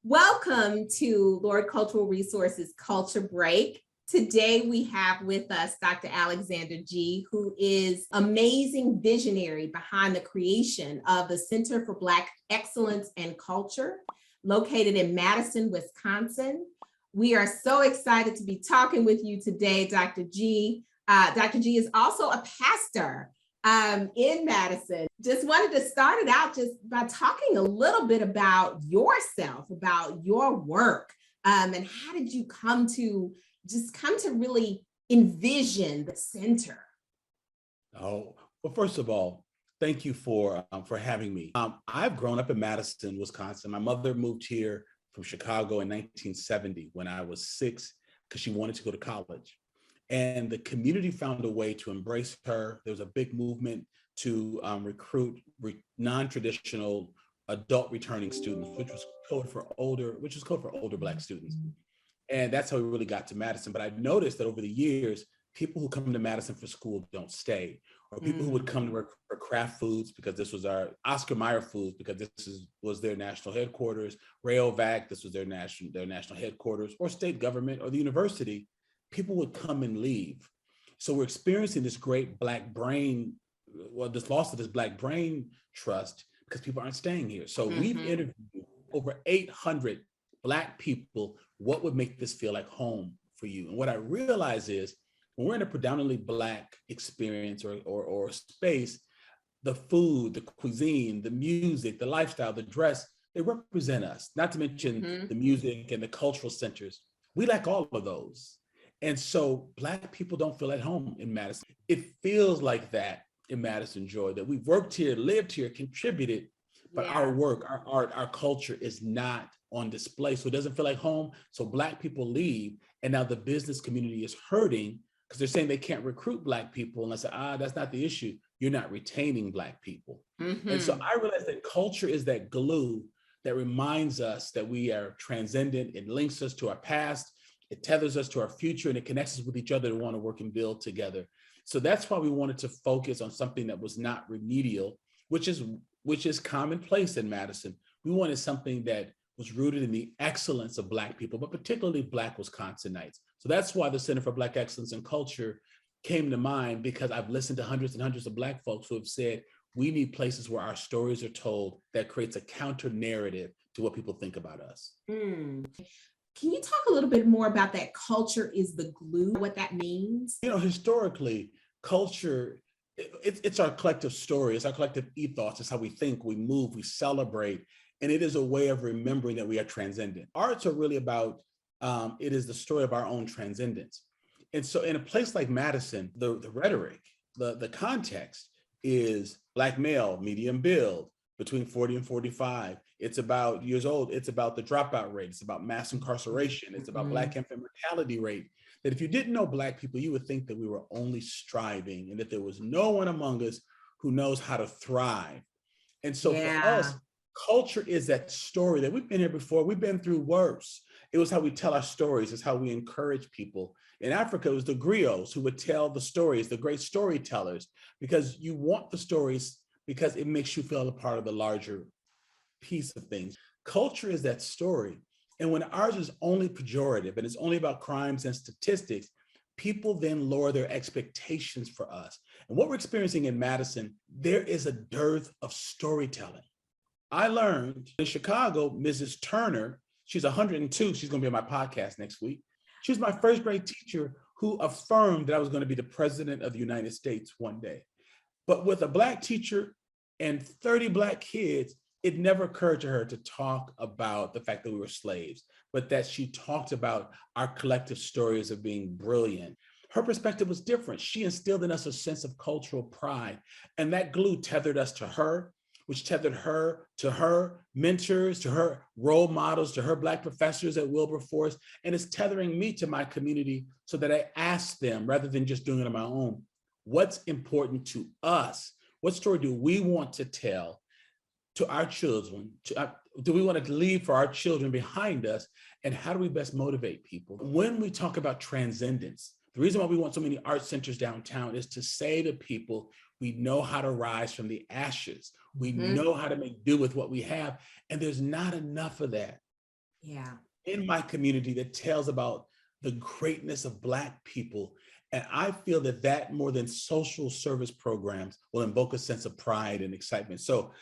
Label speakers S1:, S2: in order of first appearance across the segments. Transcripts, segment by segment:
S1: Welcome to Lord Cultural Resources Culture Break. Today we have with us Dr. Alexander G., who is amazing visionary behind the creation of the Center for Black Excellence and Culture, located in Madison, Wisconsin. We are so excited to be talking with you today, Dr. G. Dr. G is also a pastor in Madison. Just wanted to start it out just by talking a little bit about yourself, about your work, and how did you come to really envision the center?
S2: Oh, well, first of all, thank you for having me. I've grown up in Madison, Wisconsin. My mother moved here from Chicago in 1970 when I was 6 because she wanted to go to college. And the community found a way to embrace her. There was a big movement to recruit non-traditional adult returning students, which was code for older Black students. And that's how we really got to Madison. But I've noticed that over the years, people who come to Madison for school don't stay, or people who would come to work for Kraft Foods because this was our Oscar Mayer Foods because was their national headquarters, Rayovac, this was their national headquarters, or state government or the university. People would come and leave. So we're experiencing this great Black brain, this loss of this Black brain trust because people aren't staying here. So we've interviewed over 800 Black people. What would make this feel like home for you? And what I realize is when we're in a predominantly Black experience or space, the food, the cuisine, the music, the lifestyle, the dress, they represent us, not to mention the music and the cultural centers. We lack all of those. And so Black people don't feel at home in Madison. It feels like that in Madison, Joy, that we've worked here, lived here, contributed, but our work, our art, our culture is not on display. So it doesn't feel like home. So Black people leave. And now the business community is hurting because they're saying they can't recruit Black people. And I say, that's not the issue. You're not retaining Black people. And so I realized that culture is that glue that reminds us that we are transcendent. It links us to our past. It tethers us to our future, and it connects us with each other to want to work and build together. So that's why we wanted to focus on something that was not remedial, which is commonplace in Madison. We wanted something that was rooted in the excellence of Black people, but particularly Black Wisconsinites. So that's why the Center for Black Excellence and Culture came to mind, because I've listened to hundreds and hundreds of Black folks who have said, we need places where our stories are told that creates a counter narrative to what people think about us.
S1: Can you talk a little bit more about that culture is the glue, what that means?
S2: Historically, culture, it's our collective story, it's our collective ethos, it's how we think, we move, we celebrate, and it is a way of remembering that we are transcendent. Arts are really about, it is the story of our own transcendence. And so in a place like Madison, the rhetoric, the context is Black male, medium build, between 40 and 45. It's about years old. It's about the dropout rate. It's about mass incarceration. It's about Black infant mortality rate. That if you didn't know Black people, you would think that we were only striving and that there was no one among us who knows how to thrive. And so for us, culture is that story that we've been here before. We've been through worse. It was how we tell our stories. It's how we encourage people. In Africa, it was the griots who would tell the stories, the great storytellers, because you want the stories because it makes you feel a part of the larger piece of things. Culture is that story. And when ours is only pejorative and it's only about crimes and statistics, people then lower their expectations for us. And what we're experiencing in Madison, there is a dearth of storytelling. I learned in Chicago, Mrs. Turner, she's 102, she's gonna be on my podcast next week. She was my first grade teacher who affirmed that I was gonna be the president of the United States one day. But with a Black teacher and 30 Black kids, it never occurred to her to talk about the fact that we were slaves, but that she talked about our collective stories of being brilliant. Her perspective was different. She instilled in us a sense of cultural pride, and that glue tethered us to her, which tethered her to her mentors, to her role models, to her Black professors at Wilberforce, and it's tethering me to my community so that I ask them, rather than just doing it on my own, what's important to us? What story do we want to tell to our children? Do we want to leave for our children behind us? And how do we best motivate people? When we talk about transcendence, the reason why we want so many art centers downtown is to say to people, we know how to rise from the ashes. We know how to make do with what we have. And there's not enough of that. in my community that tells about the greatness of Black people. And I feel that that more than social service programs will invoke a sense of pride and excitement. So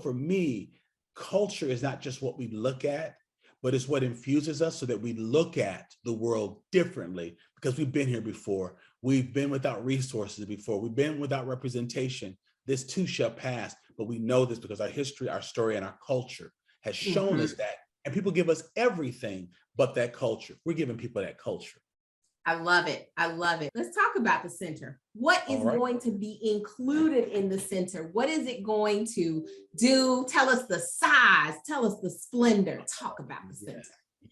S2: for me, culture is not just what we look at, but it's what infuses us so that we look at the world differently because we've been here before. We've been without resources before. We've been without representation. This too shall pass, but we know this because our history, our story, and our culture has shown us that. And people give us everything but that culture. We're giving people that culture.
S1: I love it. I love it. Let's talk about the center. What is going to be included in the center? What is it going to do? Tell us the size. Tell us the splendor. Talk about the center.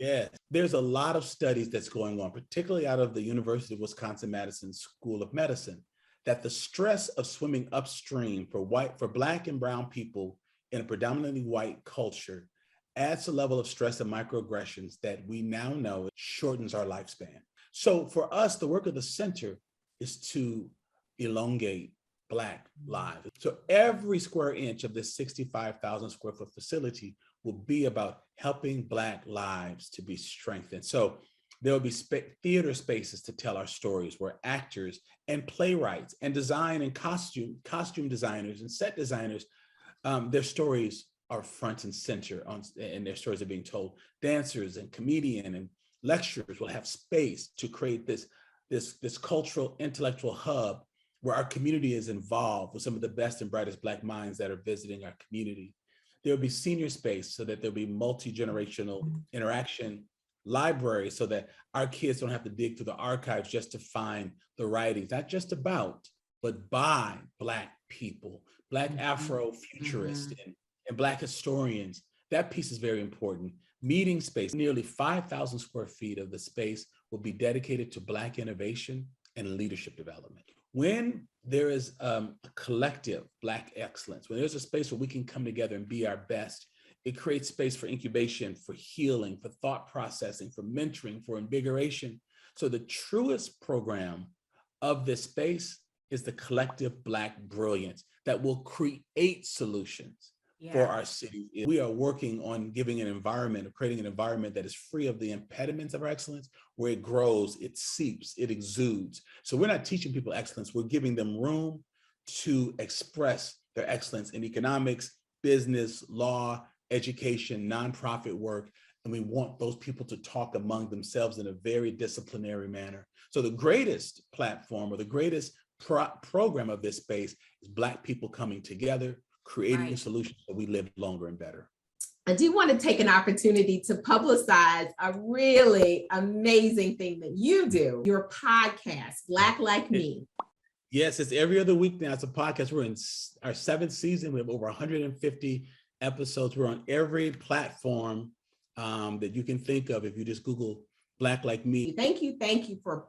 S2: Yes. There's a lot of studies that's going on, particularly out of the University of Wisconsin-Madison School of Medicine, that the stress of swimming upstream for Black and brown people in a predominantly white culture adds a level of stress and microaggressions that we now know shortens our lifespan. So for us, the work of the center is to elongate Black lives. So every square inch of this 65,000 square foot facility will be about helping Black lives to be strengthened. So there will be theater spaces to tell our stories where actors and playwrights and design and costume designers and set designers, their stories are front and center and their stories are being told. Dancers and comedian and lecturers will have space to create this cultural intellectual hub where our community is involved with some of the best and brightest Black minds that are visiting our community. There will be senior space so that there'll be multi-generational interaction, libraries so that our kids don't have to dig through the archives just to find the writings, not just about, but by Black people, Black Afro-futurists and Black historians. That piece is very important. Meeting space, nearly 5,000 square feet of the space will be dedicated to Black innovation and leadership development. When there is a collective Black excellence, when there's a space where we can come together and be our best, it creates space for incubation, for healing, for thought processing, for mentoring, for invigoration. So the truest program of this space is the collective Black brilliance that will create solutions for our city. We are working on giving an environment, creating an environment that is free of the impediments of our excellence, where it grows, it seeps, it exudes. So we're not teaching people excellence, we're giving them room to express their excellence in economics, business, law, education, nonprofit work. And we want those people to talk among themselves in a very disciplinary manner. So the greatest platform or the greatest program of this space is Black people coming together, creating solutions so we live longer and better.
S1: I do want to take an opportunity to publicize a really amazing thing that you do, your podcast, Black Like Me.
S2: Yes, it's every other week now. It's a podcast. We're in our 7th season. We have over 150 episodes. We're on every platform that you can think of if you just Google Black Like Me.
S1: Thank you for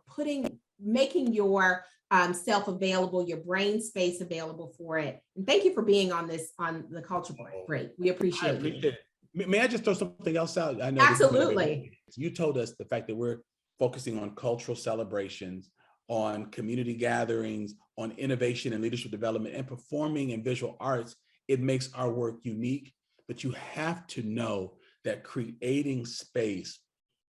S1: making your self available, your brain space available for it. And thank you for being on the Culture Break. We appreciate
S2: it. May I just throw something else out? I know
S1: absolutely.
S2: You told us the fact that we're focusing on cultural celebrations, on community gatherings, on innovation and leadership development, and performing and visual arts. It makes our work unique, but you have to know that creating space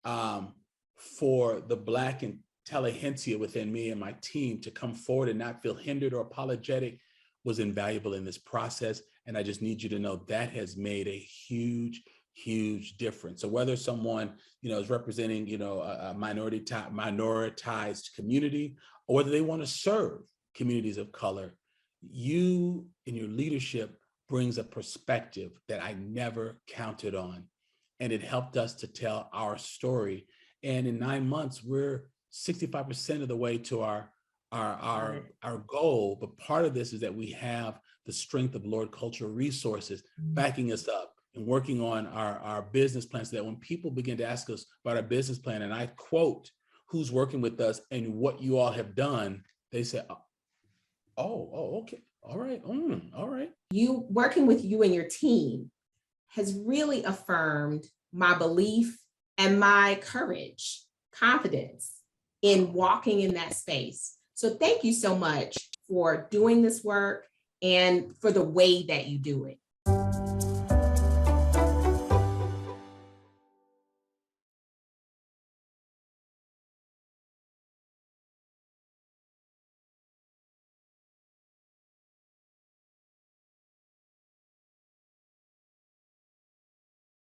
S2: for the Black intelligentsia within me and my team to come forward and not feel hindered or apologetic was invaluable in this process. And I just need you to know that has made a huge, huge difference. So whether someone, is representing, a minoritized community, or whether they want to serve communities of color, you in your leadership brings a perspective that I never counted on. And it helped us to tell our story. And in 9 months, we're 65% of the way to our goal. But part of this is that we have the strength of Lord Cultural Resources backing us up and working on our business plan, so that when people begin to ask us about our business plan, and I quote who's working with us and what you all have done, they say, okay, all right, all right.
S1: You working with you and your team has really affirmed my belief and my courage, confidence in walking in that space. So thank you so much for doing this work and for the way that you do it.